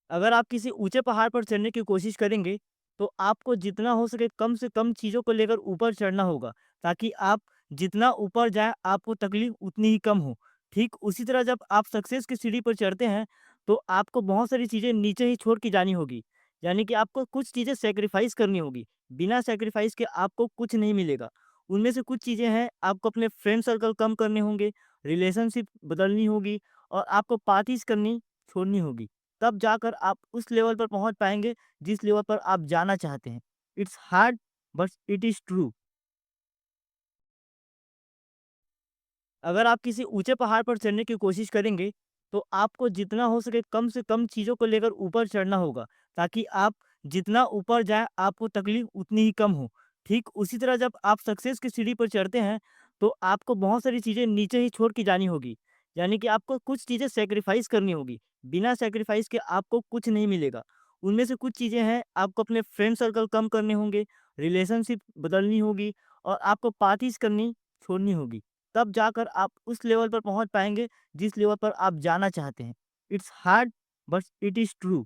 अगर आप किसी ऊँचे पहाड़ पर चढ़ने की कोशिश करेंगे, तो आपको जितना हो सके कम से कम चीज़ों को लेकर ऊपर चढ़ना होगा, ताकि आप जितना ऊपर जाएँ, आपको तकलीफ़ उतनी ही कम हो। ठीक उसी तरह जब आप सक्सेस की सीढ़ी पर चढ़ते हैं, तो आपको बहुत सारी चीज़ें नीचे ही छोड़ के जानी होगी। यानी कि आपको कुछ चीज़ें सैक्रिफ़ाइस करनी होगी। बिना सैक्रिफ़ाइस के आपको कुछ नहीं मिलेगा। उनमें से कुछ चीज़ें हैं, आपको अपने फ्रेंड सर्कल कम करने होंगे, रिलेशनशिप बदलनी होगी और आपको पार्टीज़ करनी छोड़नी होगी। तब जाकर आप उस लेवल पर पहुँच पाएँगे, जिस लेवल पर आप जाना चाहते हैं। It's hard but it is true. अगर आप किसी ऊँचे पहाड़ पर चढ़ने की कोशिश करेंगे, तो आपको जितना हो सके कम से कम चीज़ों को लेकर ऊपर चढ़ना होगा, ताकि आप जितना ऊपर जाएँ, आपको तकलीफ़ उतनी ही कम हो। ठीक उसी तरह जब आप सक्सेस की सीढ़ी पर चढ़ते हैं, तो आपको बहुत सारी चीज़ें नीचे ही छोड़ के जानी होगी। यानी कि आपको कुछ चीज़ें सैक्रिफ़ाइस करनी होगी। बिना सैक्रिफ़ाइस के आपको कुछ नहीं मिलेगा। उनमें से कुछ चीज़ें हैं, आपको अपने फ्रेंड सर्कल कम करने होंगे, रिलेशनशिप बदलनी होगी और आपको पार्टीज़ करनी छोड़नी होगी। तब जाकर आप उस लेवल पर पहुँच पाएँगे, जिस लेवल पर आप जाना चाहते हैं। It's hard but it is true.